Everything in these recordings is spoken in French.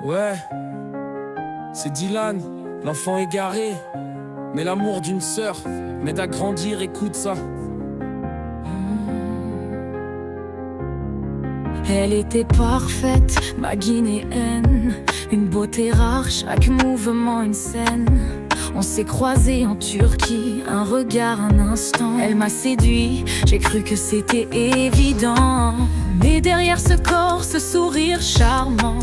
Ouais, c'est Dylan, l'enfant égaré. Mais l'amour d'une sœur m'aide à grandir, écoute ça. Elle était parfaite, ma guinéenne. Une beauté rare, chaque mouvement une scène. On s'est croisés en Turquie, un regard, un instant. Elle m'a séduit, j'ai cru que c'était évident. Mais derrière ce corps, ce sourire charmant,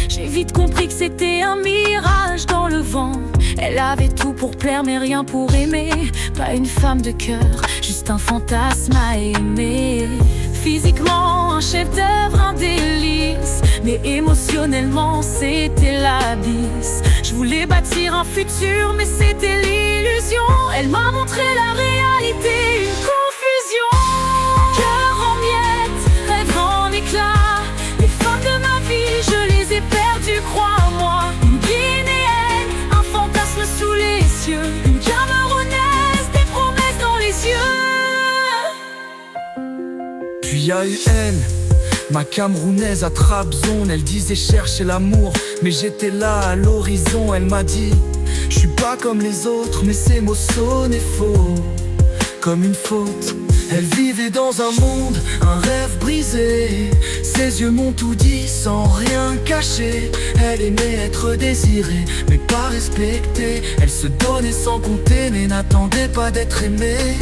j'ai vite compris que c'était un mirage dans le vent. Elle avait tout pour plaire mais rien pour aimer. Pas une femme de cœur, juste un fantasme à aimer. Physiquement un chef-d'œuvre, un délice, mais émotionnellement c'était l'abysse. Je voulais bâtir un futur mais c'était l'illusion. Elle m'a montré la réalité, une confusion. Cœur en miettes, rêve en éclats. Les femmes de ma vie, je les ai perdues, crois-moi. Une Guinéenne, un fantasme sous les cieux. Une Camerounaise, des promesses dans les yeux. Puis y a eu elle, ma Camerounaise à Trabzon. Elle disait chercher l'amour, mais j'étais là à l'horizon. Elle m'a dit, je suis pas comme les autres, mais ces mots sonnaient faux, comme une faute. Elle vivait dans un monde, un rêve brisé. Ses yeux m'ont tout dit sans rien cacher. Elle aimait être désirée, mais pas respectée. Elle se donnait sans compter, mais n'attendait pas d'être aimée.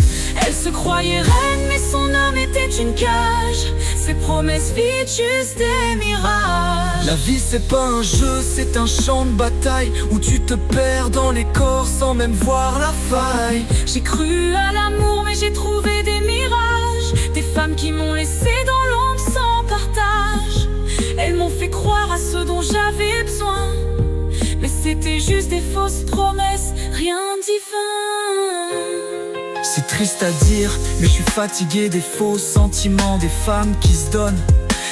Elle se croyait reine, mais son âme était une cage. Ses promesses vides, juste des mirages. La vie c'est pas un jeu, c'est un champ de bataille où tu te perds dans les corps sans même voir la faille. J'ai cru à l'amour mais j'ai trouvé des mirages. Des femmes qui m'ont laissé dans l'ombre sans partage. Elles m'ont fait croire à ce dont j'avais besoin, mais c'était juste des fausses promesses, rien de divin. C'est triste à dire, mais je suis fatigué des faux sentiments. Des femmes qui se donnent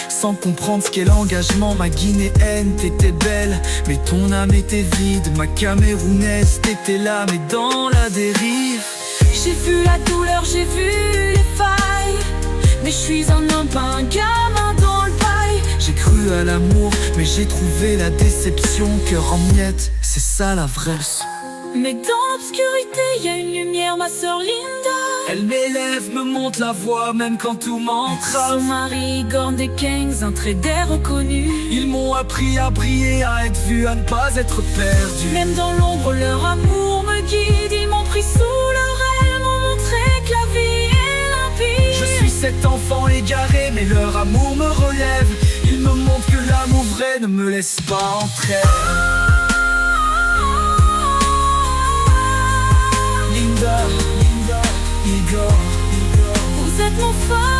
sans comprendre ce qu'est l'engagement. Ma Guinéenne, t'étais belle, mais ton âme était vide. Ma Camerounaise, t'étais là, mais dans la dérive. J'ai vu la douleur, j'ai vu les failles, mais je suis un homme, pas un gamin dans le bail. J'ai cru à l'amour, mais j'ai trouvé la déception. Cœur en miettes, c'est ça la vraie leçon. Mais dans l'obscurité, y a une lumière, ma sœur Linda. Elle m'élève, me montre la voie, même quand tout m'entrave. Son mari, Igor Kings, un trader reconnu. Ils m'ont appris à briller, à être vu, à ne pas être perdu. Même dans l'ombre, leur amour me guide. Ils m'ont pris sous leur aile, m'ont montré que la vie est limpide. Je suis cet enfant égaré, mais leur amour me relève. Ils me montrent que l'amour vrai ne me laisse pas en trêve. Vous êtes mon phare.